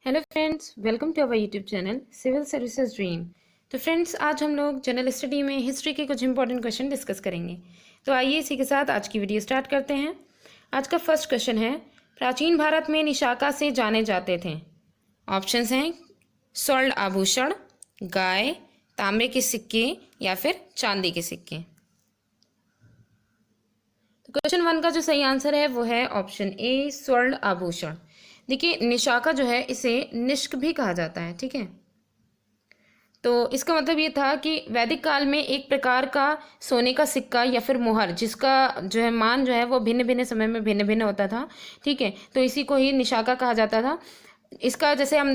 Hello friends, welcome to our YouTube channel civil services dream. तो friends, आज हम लोग जनरल स्टडी में हिस्ट्री के कुछ इंपॉर्टेंट क्वेश्चन डिस्कस करेंगे। तो आइए इसी के साथ आज की वीडियो स्टार्ट करते हैं। आज का फर्स्ट क्वेश्चन है, प्राचीन भारत में निशाका से जाने जाते थे। ऑप्शंस हैं स्वर्ण आभूषण, गाय, तांबे के सिक्के या फिर चांदी के सिक्के। तो क्वेश्चन 1 का जो सही आंसर है वो है ऑप्शन ए, स्वर्ण आभूषण। देखिए, निशाका जो है इसे निष्क भी कहा जाता है, ठीक है। तो इसका मतलब ये था कि वैदिक काल में एक प्रकार का सोने का सिक्का या फिर मुहर, जिसका जो है मान जो है वो भिन्न भिन्न समय में भिन्न भिन्न होता था, ठीक है। तो इसी को ही निशाका कहा जाता था। इसका जैसे हम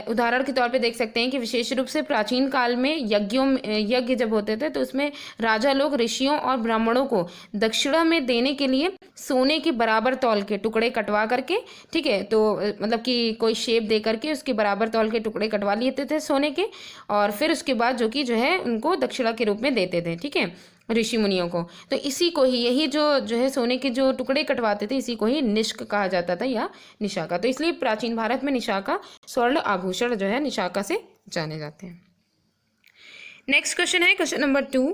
उदाहरण के तौर पे देख सकते हैं कि विशेष रूप से प्राचीन काल में यज्ञ जब होते थे तो उसमें राजा लोग ऋषियों और ब्राह्मणों को दक्षिणा में देने के लिए सोने के बराबर तौल के टुकड़े कटवा करके, ठीक है, तो मतलब कि कोई शेप दे करके उसके बराबर तौल के टुकड़े कटवा लेते थे सोने के, और फिर उसके बाद जो है उनको दक्षिणा के रूप में देते थे, ठीक है, ऋषि मुनियों को। तो इसी को ही, यही जो है सोने के जो टुकड़े कटवाते थे, इसी को ही निष्क कहा जाता था या निशाका। तो इसलिए प्राचीन भारत में निशाका, स्वर्ण आभूषण जो है निशाका से जाने जाते हैं। नेक्स्ट क्वेश्चन है क्वेश्चन नंबर 2।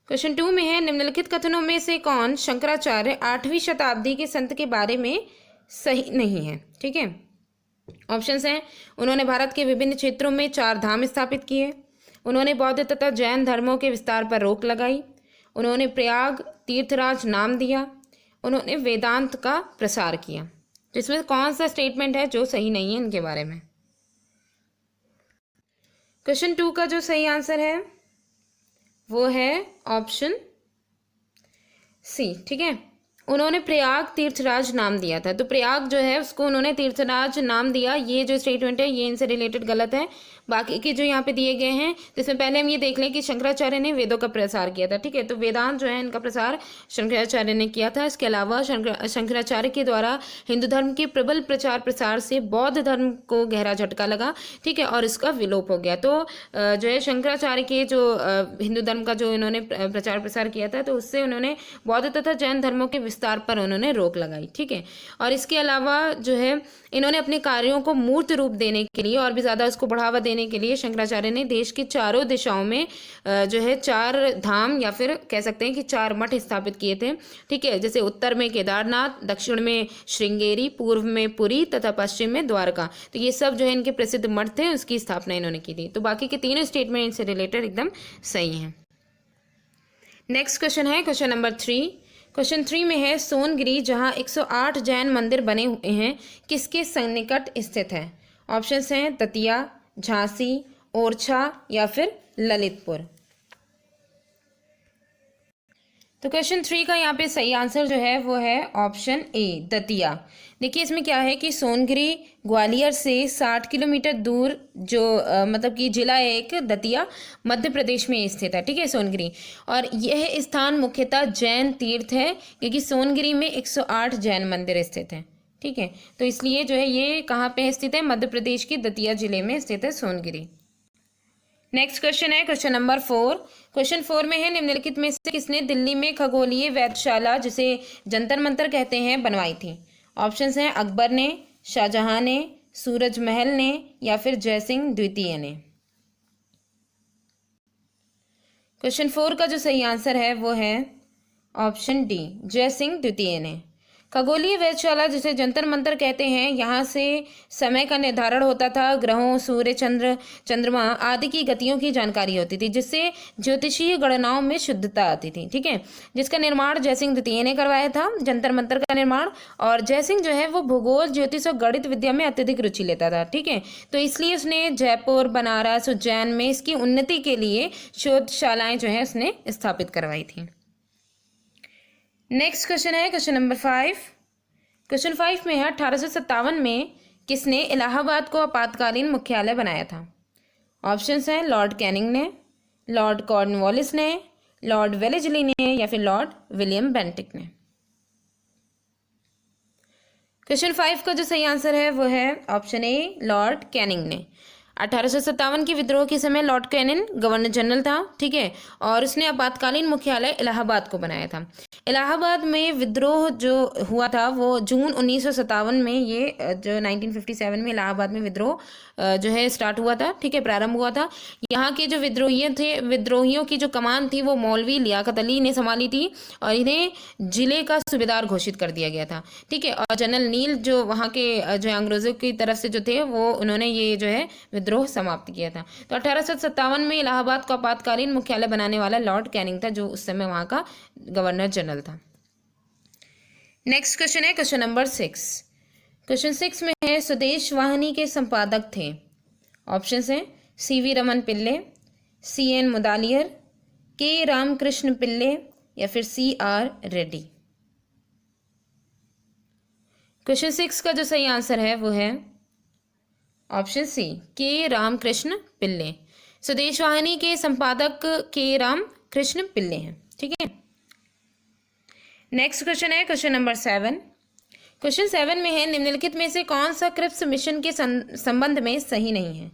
क्वेश्चन 2 में है, निम्नलिखित कथनों में से कौन शंकराचार्य 8वीं शताब्दी के संत के बारे में सही नहीं है, ठीक है। ऑप्शंस हैं, उन्होंने भारत के विभिन्न क्षेत्रों में 4 धाम स्थापित किए, उन्होंने बौद्ध तथा जैन धर्मों के विस्तार पर रोक लगाई, उन्होंने प्रयाग तीर्थराज नाम दिया, उन्होंने वेदांत का प्रसार किया। तो इसमें कौन सा स्टेटमेंट है जो सही नहीं है इनके बारे में? क्वेश्चन 2 का जो सही आंसर है वो है ऑप्शन सी, ठीक है। उन्होंने प्रयाग तीर्थराज नाम दिया था। तो प्रयाग जो है उसको उन्होंने तीर्थराज नाम दिया। ये जो स्टेटमेंट है ये इनसे रिलेटेड गलत है। बाकी के जो यहाँ पे दिए गए हैं, तो इसमें पहले हम ये देख लें कि शंकराचार्य ने वेदों का प्रसार किया था, ठीक है। तो वेदांत जो है इनका प्रसार शंकराचार्य ने किया था। इसके अलावा शंकराचार्य के द्वारा हिंदू धर्म के प्रबल प्रचार प्रसार से बौद्ध धर्म को गहरा झटका लगा, ठीक है, और इसका विलोप हो गया। तो जो है शंकराचार्य के जो हिंदू धर्म का जो इन्होंने प्रचार प्रसार किया था, तो उससे उन्होंने बौद्ध तथा जैन धर्मों के विस्तार पर उन्होंने रोक लगाई, ठीक है। और इसके अलावा जो है इन्होंने अपने कार्यों को मूर्त रूप देने के लिए और भी ज़्यादा उसको बढ़ावा देने के लिए शंकराचार्य ने देश की चारों दिशाओं में जो है 4 धाम या फिर कह सकते हैं कि 4 मठ स्थापित किए थे, ठीक है। जैसे उत्तर में केदारनाथ, दक्षिण में श्रृंगेरी, पूर्व में पुरी तथा पश्चिम में द्वारका। तो ये सब जो है इनके प्रसिद्ध मठ थे, उसकी स्थापना इन्होंने की थी। तो बाकी के तीनों स्टेटमेंट इनसे रिलेटेड एकदम सही हैं। नेक्स्ट क्वेश्चन है क्वेश्चन नंबर 3। क्वेश्चन 3 में है, सोनगिरी जहां 108 जैन मंदिर बने हुए हैं, किसके सन्निकट स्थित है? ऑप्शंस हैं दतिया, झांसी, ओरछा या फिर ललितपुर। तो क्वेश्चन 3 का यहाँ पे सही आंसर जो है वो है ऑप्शन ए, दतिया। देखिए, इसमें क्या है कि सोनगिरी ग्वालियर से 60 किलोमीटर दूर जो मतलब कि जिला है एक दतिया, मध्य प्रदेश में स्थित है, ठीक है, सोनगिरी। और यह स्थान मुख्यतः जैन तीर्थ है, क्योंकि सोनगिरी में 108 जैन मंदिर स्थित हैं, ठीक है। तो इसलिए जो है ये कहाँ पे स्थित है? मध्य प्रदेश के दतिया जिले में स्थित है सोनगिरी। नेक्स्ट क्वेश्चन है क्वेश्चन नंबर 4। क्वेश्चन 4 में है, निम्नलिखित में से किसने दिल्ली में खगोलीय वेधशाला, जिसे जंतर मंतर कहते हैं, बनवाई थी? ऑप्शंस हैं अकबर ने, शाहजहां ने, सूरज महल ने या फिर जयसिंह द्वितीय ने। क्वेश्चन 4 का जो सही आंसर है वो है ऑप्शन डी, जयसिंह द्वितीय ने। खगोलीय वेधशाला, जिसे जंतर मंतर कहते हैं, यहाँ से समय का निर्धारण होता था, ग्रहों, सूर्य, चंद्र, चंद्रमा आदि की गतियों की जानकारी होती थी, जिससे ज्योतिषीय गणनाओं में शुद्धता आती थी, ठीक है। जिसका निर्माण जयसिंह द्वितीय ने करवाया था, जंतर मंतर का निर्माण। और जयसिंह जो है वो भूगोल, ज्योतिष और गणित विद्या में अत्यधिक रुचि लेता था, ठीक है। तो इसलिए उसने जयपुर, बनारस, उज्जैन में इसकी उन्नति के लिए शोधशालाएं जो है उसने स्थापित करवाई थी। नेक्स्ट क्वेश्चन है क्वेश्चन नंबर 5। क्वेश्चन 5 में है, 1857 में किसने इलाहाबाद को आपातकालीन मुख्यालय बनाया था? ऑप्शंस हैं लॉर्ड कैनिंग ने, लॉर्ड कॉर्नवालिस ने, लॉर्ड वेलेस्ली ने या फिर लॉर्ड विलियम बेंटिक ने। क्वेश्चन 5 का जो सही आंसर है वो है ऑप्शन ए, लॉर्ड कैनिंग ने। 1857 के विद्रोह के समय लॉर्ड कैनिंग गवर्नर जनरल था, ठीक है, और उसने आपातकालीन मुख्यालय इलाहाबाद को बनाया था। इलाहाबाद में विद्रोह जो हुआ था वो जून 1957 में, ये जो 1957 में इलाहाबाद में विद्रोह जो है स्टार्ट हुआ था, ठीक है, प्रारंभ हुआ था। यहाँ के जो विद्रोहियों की जो कमान थी वो मौलवी लियाकत अली ने संभाली थी और इन्हें जिले का सूबेदार घोषित कर दिया गया था, ठीक है। और जनरल नील जो वहाँ के जो अंग्रेजों की तरफ से जो थे वो उन्होंने ये जो है विद्रोह समाप्त किया था। तो 1857 में इलाहाबाद को आपातकालीन मुख्यालय बनाने वाला लॉर्ड कैनिंग था, जो उस समय वहाँ का गवर्नर जनरल था। नेक्स्ट क्वेश्चन है क्वेश्चन नंबर 6। क्वेश्चन 6 में है स्वदेश वाहिनी के संपादक थे। ऑप्शन है सीवी रमन पिल्ले, सीएन मुदालियर, के रामकृष्ण पिल्ले या फिर सीआर रेड्डी। क्वेश्चन 6 का जो सही आंसर है वो है ऑप्शन सी, के रामकृष्ण पिल्ले। स्वदेश वाहिनी के संपादक के रामकृष्ण पिल्ले हैं, ठीक है। नेक्स्ट क्वेश्चन है क्वेश्चन नंबर 7। क्वेश्चन 7 में है निम्नलिखित में से कौन सा क्रिप्स मिशन के संबंध में सही नहीं है।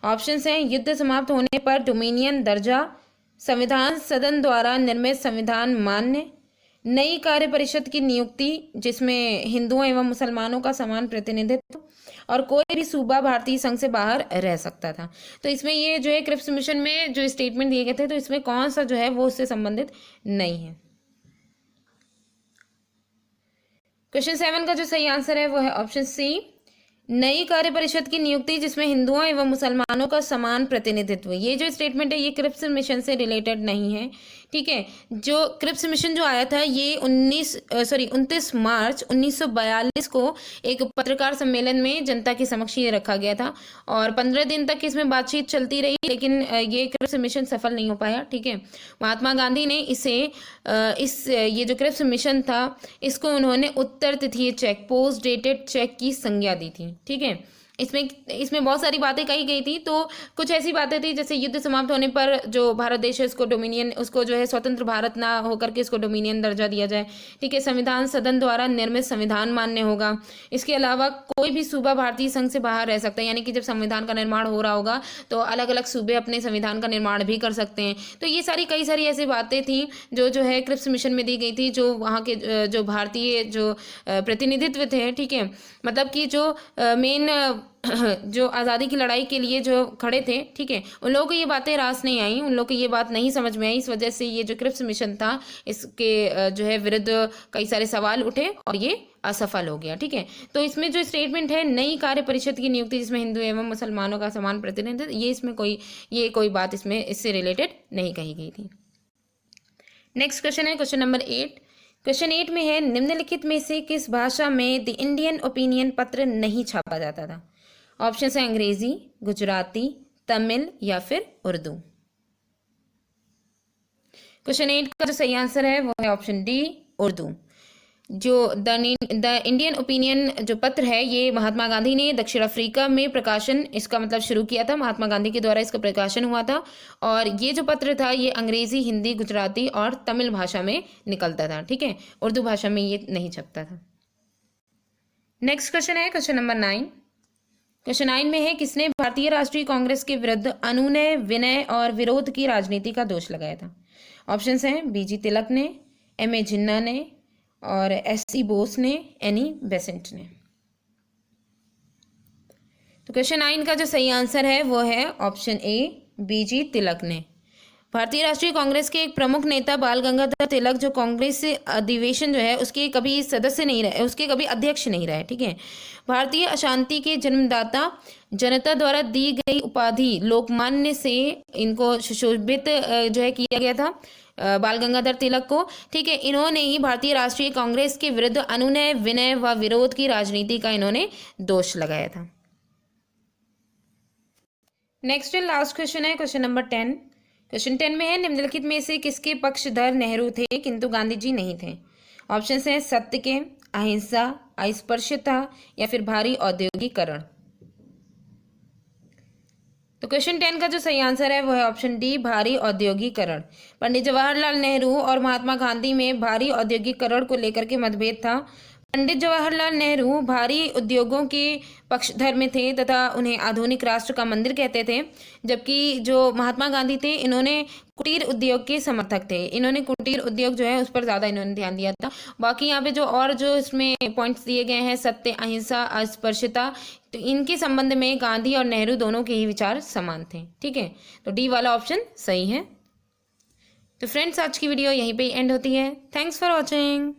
ऑप्शंस हैं युद्ध समाप्त होने पर डोमिनियन दर्जा, संविधान सदन द्वारा निर्मित संविधान मान्य, नई कार्य परिषद की नियुक्ति जिसमें हिंदुओं एवं मुसलमानों का समान प्रतिनिधित्व, और कोई भी सूबा भारतीय संघ से बाहर रह सकता था। तो इसमें ये जो है क्रिप्स मिशन में जो स्टेटमेंट दिए गए थे, तो इसमें कौन सा जो है वो उससे संबंधित नहीं है। क्वेश्चन 7 का जो सही आंसर है वो है ऑप्शन सी, नई कार्य परिषद की नियुक्ति जिसमें हिंदुओं एवं मुसलमानों का समान प्रतिनिधित्व। ये जो स्टेटमेंट है ये क्रिप्स मिशन से रिलेटेड नहीं है, ठीक है। जो क्रिप्स मिशन जो आया था ये 29 मार्च 1942 को एक पत्रकार सम्मेलन में जनता के समक्ष ये रखा गया था और 15 दिन तक इसमें बातचीत चलती रही, लेकिन ये क्रिप्स मिशन सफल नहीं हो पाया, ठीक है। महात्मा गांधी ने ये जो क्रिप्स मिशन था इसको उन्होंने उत्तर तिथि चेक, पोस्ट डेटेड चेक की संज्ञा दी थी, ठीक है। इसमें बहुत सारी बातें कही गई थी। तो कुछ ऐसी बातें थी जैसे युद्ध समाप्त होने पर जो भारत देश है उसको जो है स्वतंत्र भारत ना होकर के इसको डोमिनियन दर्जा दिया जाए, ठीक है। संविधान सदन द्वारा निर्मित संविधान मान्य होगा। इसके अलावा कोई भी सूबा भारतीय संघ से बाहर रह सकता है, यानी कि जब संविधान का निर्माण हो रहा होगा तो अलग अलग सूबे अपने संविधान का निर्माण भी कर सकते हैं। तो ये कई सारी ऐसी बातें थी जो है क्रिप्स मिशन में दी गई थी, जो वहाँ के जो भारतीय जो प्रतिनिधित्व थे, ठीक है, मतलब कि जो मेन जो आज़ादी की लड़ाई के लिए जो खड़े थे, ठीक है, उन लोगों को ये बातें रास नहीं आई, उन लोगों को ये बात नहीं समझ में आई। इस वजह से ये जो क्रिप्स मिशन था इसके जो है विरुद्ध कई सारे सवाल उठे और ये असफल हो गया, ठीक है। तो इसमें जो स्टेटमेंट है नई कार्य परिषद की नियुक्ति जिसमें हिंदू एवं मुसलमानों का समान प्रतिनिधित्व, ये इसमें कोई बात इसमें इससे रिलेटेड नहीं कही गई थी। नेक्स्ट क्वेश्चन है क्वेश्चन नंबर 8। क्वेश्चन 8 में है निम्नलिखित में से किस भाषा में द इंडियन ओपिनियन पत्र नहीं छापा जाता था। ऑप्शन है अंग्रेजी, गुजराती, तमिल या फिर उर्दू। क्वेश्चन 8 का जो सही आंसर है वो है ऑप्शन डी, उर्दू। जो द इंडियन ओपिनियन जो पत्र है ये महात्मा गांधी ने दक्षिण अफ्रीका में प्रकाशन इसका मतलब शुरू किया था, महात्मा गांधी के द्वारा इसका प्रकाशन हुआ था। और ये जो पत्र था ये अंग्रेजी, हिंदी, गुजराती और तमिल भाषा में निकलता था, ठीक है, उर्दू भाषा में ये नहीं छपता था। नेक्स्ट क्वेश्चन है क्वेश्चन नंबर 9। क्वेश्चन 9 में है किसने भारतीय राष्ट्रीय कांग्रेस के विरुद्ध अनुनय, विनय और विरोध की राजनीति का दोष लगाया था। ऑप्शंस हैं बीजी तिलक ने, एम.ए. जिन्ना ने और एस.सी. बोस ने, एनी बेसेंट ने। तो क्वेश्चन 9 का जो सही आंसर है वो है ऑप्शन ए, बीजी तिलक ने। भारतीय राष्ट्रीय कांग्रेस के एक प्रमुख नेता बाल गंगाधर तिलक जो कांग्रेस अधिवेशन जो है उसके कभी सदस्य नहीं रहे, उसके कभी अध्यक्ष नहीं रहे, ठीक है। भारतीय अशांति के जन्मदाता, जनता द्वारा दी गई उपाधि लोकमान्य से इनको सुशोभित जो है किया गया था बाल गंगाधर तिलक को, ठीक है। इन्होंने ही भारतीय राष्ट्रीय कांग्रेस के विरुद्ध अनुनय, विनय व विरोध की राजनीति का इन्होंने दोष लगाया था। नेक्स्ट एंड लास्ट क्वेश्चन है क्वेश्चन नंबर 10। क्वेश्चन 10 में है निम्नलिखित में से किसके पक्षधर नेहरू थे किंतु गांधी जी नहीं थे। ऑप्शन हैं सत्य के, अहिंसा, अस्पृश्यता या फिर भारी औद्योगिकरण। तो क्वेश्चन 10 का जो सही आंसर है वो है ऑप्शन डी, भारी औद्योगिकरण। पंडित जवाहरलाल नेहरू और महात्मा गांधी में भारी औद्योगिकरण को लेकर के मतभेद था। पंडित जवाहरलाल नेहरू भारी उद्योगों के पक्षधर में थे तथा उन्हें आधुनिक राष्ट्र का मंदिर कहते थे, जबकि जो महात्मा गांधी थे इन्होंने कुटीर उद्योग के समर्थक थे। इन्होंने कुटीर उद्योग जो है उस पर ज़्यादा इन्होंने ध्यान दिया था। बाकी यहाँ पे जो इसमें पॉइंट्स दिए गए हैं, सत्य, अहिंसा, अस्पृश्यता, तो इनके संबंध में गांधी और नेहरू दोनों के ही विचार समान थे। ठीक है, तो डी वाला ऑप्शन सही है। तो फ्रेंड्स, आज की वीडियो यहीं पे एंड होती है। Thanks for watching.